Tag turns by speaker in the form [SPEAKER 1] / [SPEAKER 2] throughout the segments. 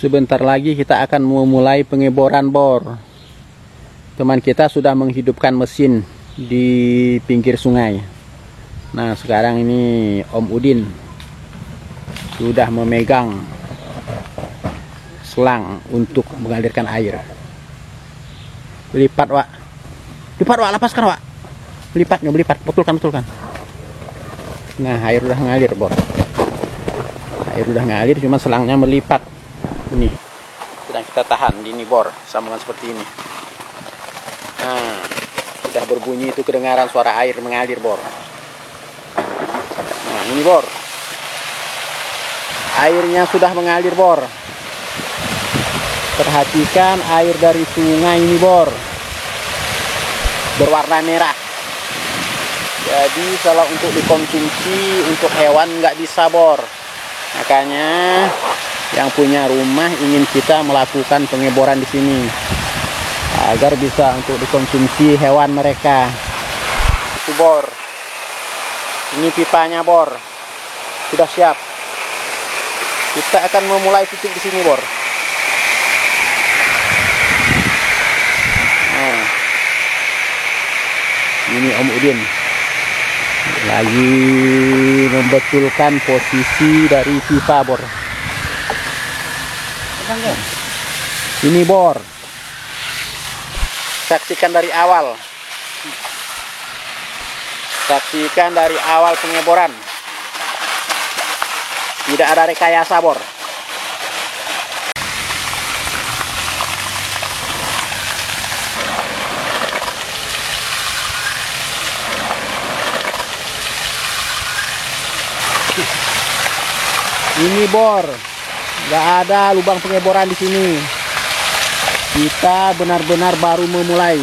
[SPEAKER 1] Sebentar lagi kita akan memulai pengeboran bor. Teman kita sudah menghidupkan mesin di pinggir sungai. Nah, sekarang ini Om Udin sudah memegang selang untuk mengalirkan air. Lipat, Wak. Lipat, Wak. Lepaskan, Wak. Belipat. Betulkan. Nah, air udah ngalir, bor. Air udah ngalir, cuma selangnya melipat. Ini sedang kita tahan di ini bor, sambungan seperti ini. Nah, sudah berbunyi itu, kedengaran suara air mengalir bor. Nah, ini bor, airnya sudah mengalir bor. Perhatikan air dari sungai ini bor, berwarna merah. Jadi kalau untuk dikonsumsi untuk hewan nggak bisa bor. Makanya yang punya rumah ingin kita melakukan pengeboran di sini agar bisa untuk dikonsumsi hewan mereka. Itu bor. Ini pipanya bor. Sudah siap. Kita akan memulai titik di sini bor. Nah, ini Om Udin lagi membetulkan posisi dari pipa bor. Ini bor, saksikan dari awal pengeboran, tidak ada rekayasa bor. Ini bor, nggak ada lubang pengeboran di sini. Kita benar-benar baru memulai.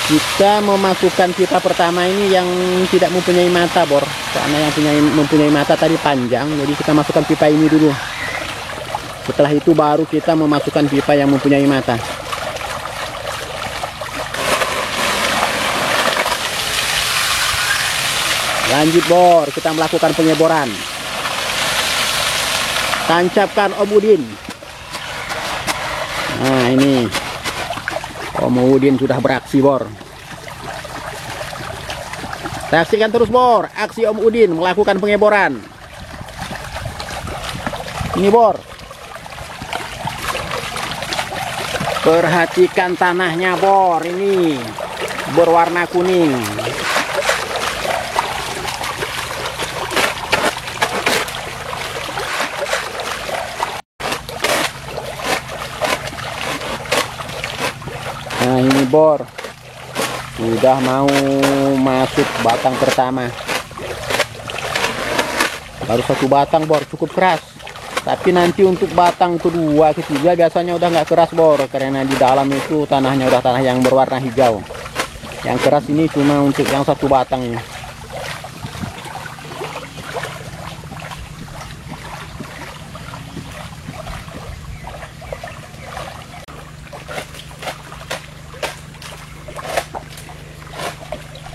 [SPEAKER 1] Kita memasukkan pipa pertama ini yang tidak mempunyai mata bor, karena yang mempunyai mata tadi panjang, jadi kita masukkan pipa ini dulu. Setelah itu baru kita memasukkan pipa yang mempunyai mata. Lanjut bor, kita melakukan pengeboran. Tancapkan Om Udin. Nah, ini Om Udin sudah beraksi bor. Saksikan terus bor, aksi Om Udin melakukan pengeboran. Ini bor. Perhatikan tanahnya bor, ini berwarna kuning. Nah, ini bor sudah mau masuk batang pertama. Baru satu batang bor, cukup keras. Tapi nanti untuk batang kedua, ketiga biasanya udah nggak keras bor, karena di dalam itu tanahnya udah tanah yang berwarna hijau. Yang keras ini cuma untuk yang satu batang ini.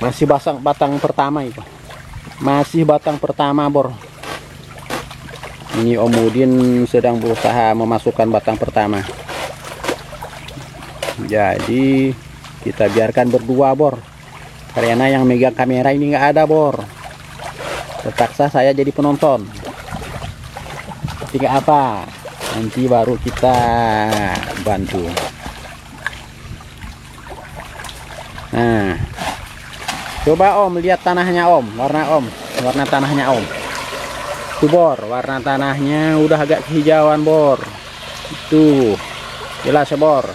[SPEAKER 1] Masih batang pertama itu. Masih batang pertama bor. Ini Om Udin sedang berusaha memasukkan batang pertama. Jadi kita biarkan berdua bor. Karena yang megang kamera ini nggak ada bor. Terpaksa saya jadi penonton. Tidak apa. Nanti baru kita bantu. Nah, coba Om lihat tanahnya Om, warna tanahnya Om. Itu bor, warna tanahnya udah agak kehijauan bor. Itu jelas ya bor.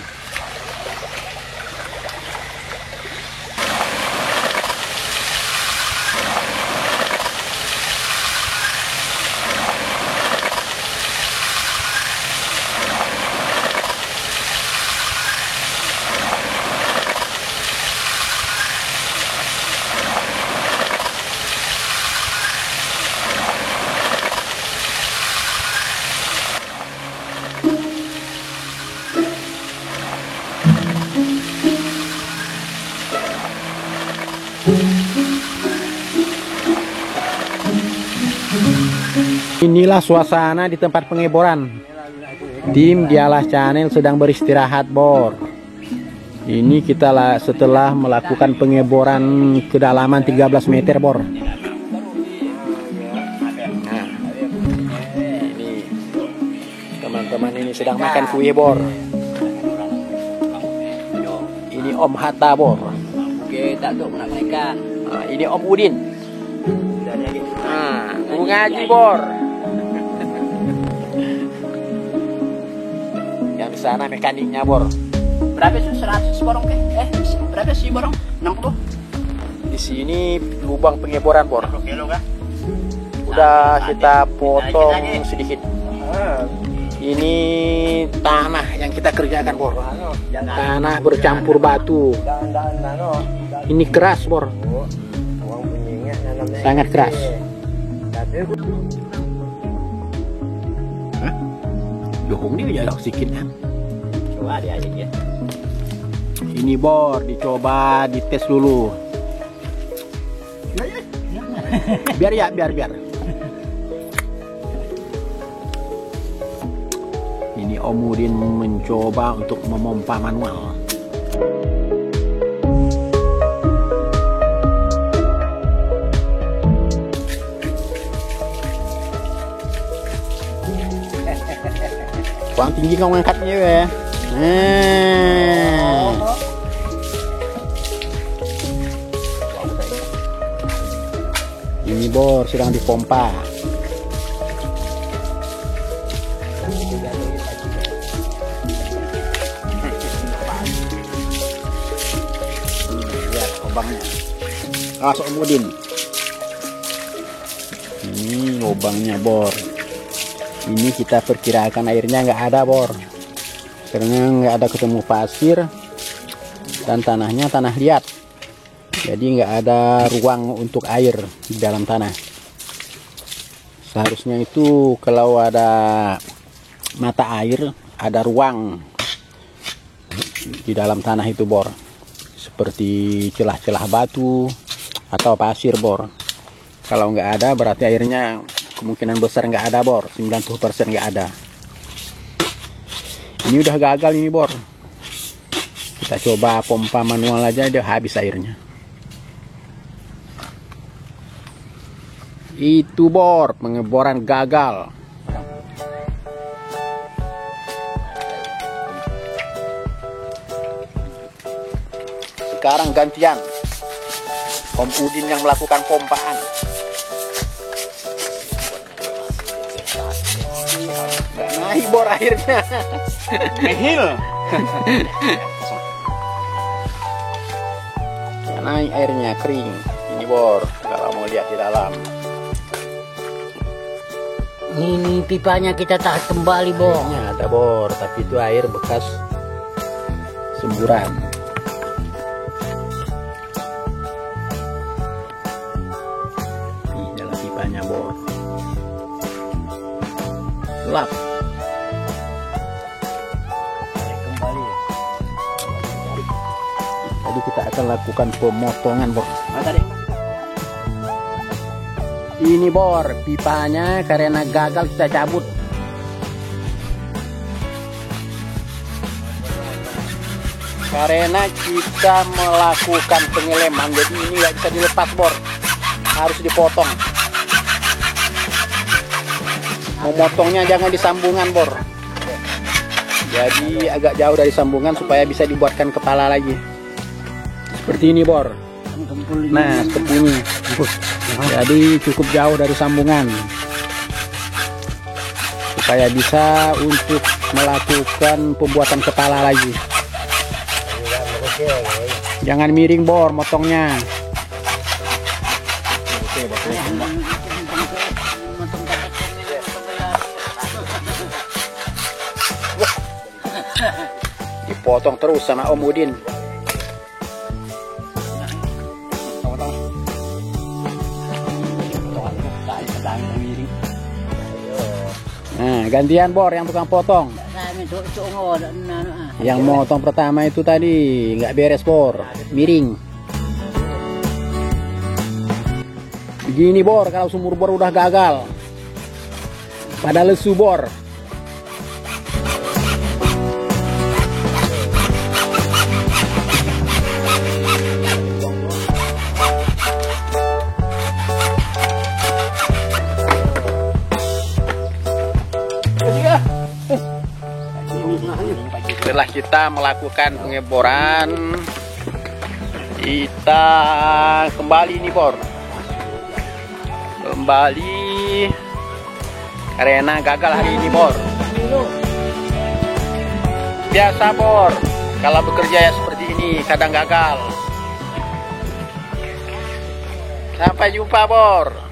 [SPEAKER 1] Inilah suasana di tempat pengeboran. Tim Dialah Channel sedang beristirahat, Bor. Ini kita setelah melakukan pengeboran kedalaman 13 meter, Bor. Nah, ini teman-teman ini sedang makan kue, Bor. Ini Om Hatta, Bor. Nah, ini Om Udin. Nah, ngaji, Bor. Yang di sana mekaniknya, Bor.
[SPEAKER 2] Berapa sih 100 borong ke? Berapa sih borong? 60?
[SPEAKER 1] Di sini lubang pengeboran, Bor.
[SPEAKER 2] 60 kilo kah?
[SPEAKER 1] Udah kita potong sedikit. Ini tanah yang kita kerjakan, Bor. Tanah bercampur batu. Ini keras, Bor. Sangat keras. Dohong dia jalan sedikit.
[SPEAKER 2] Coba dia aja ya.
[SPEAKER 1] Ini, Bor, dicoba dites dulu. Biar. Ini Om Udin mencoba untuk memompa manual. Kurang tinggi kau ngangkatnya ya. Ini, Bor, sedang dipompa. Lihat lubangnya. Om Udin. Ini lubangnya, Bor. Ini kita perkirakan airnya nggak ada, Bor. Karena nggak ada ketemu pasir dan tanahnya tanah liat. Jadi nggak ada ruang untuk air di dalam tanah. Seharusnya itu kalau ada mata air, ada ruang di dalam tanah itu, Bor. Seperti celah-celah batu atau pasir, Bor. Kalau nggak ada berarti airnya kemungkinan besar nggak ada, Bor. 90% nggak ada. Ini udah gagal ini, Bor. Kita coba pompa manual aja, udah habis airnya. Itu, Bor, pengeboran gagal. Sekarang gantian Om Udin yang melakukan pompaan. Nggak naik, Bor, airnya.
[SPEAKER 2] Nihil.
[SPEAKER 1] Nggak naik airnya, kering. Ini, Bor, kalau mau lihat di dalam.
[SPEAKER 2] Ini pipanya kita tak kembali, Bor.
[SPEAKER 1] Airnya ada, Bor, tapi itu air bekas semburan. Ini dalam pipanya, Bor. Gelap.
[SPEAKER 2] Kembali.
[SPEAKER 1] Jadi kita akan lakukan pemotongan, Bor.
[SPEAKER 2] Mata deh.
[SPEAKER 1] Ini, Bor, pipanya karena gagal kita cabut. Karena kita melakukan pengeleman, jadi ini nggak bisa dilepas, Bor. Harus dipotong. Memotongnya jangan di sambungan, Bor. Jadi agak jauh dari sambungan supaya bisa dibuatkan kepala lagi. Seperti ini, Bor. Nah, seperti ini. Jadi cukup jauh dari sambungan supaya bisa untuk melakukan pembuatan kepala lagi. Jangan miring, Bor, motongnya. Dipotong terus sama Om Udin. Nah, gantian, Bor, yang tukang potong. Yang motong pertama itu tadi nggak beres, Bor, miring. Begini, Bor, kalau sumur bor udah gagal. pada lesu bor. Setelah kita melakukan pengeboran, kita kembali nih bor, kembali karena gagal hari ini bor. Biasa bor, kalau bekerja ya seperti ini kadang gagal. Sampai jumpa bor.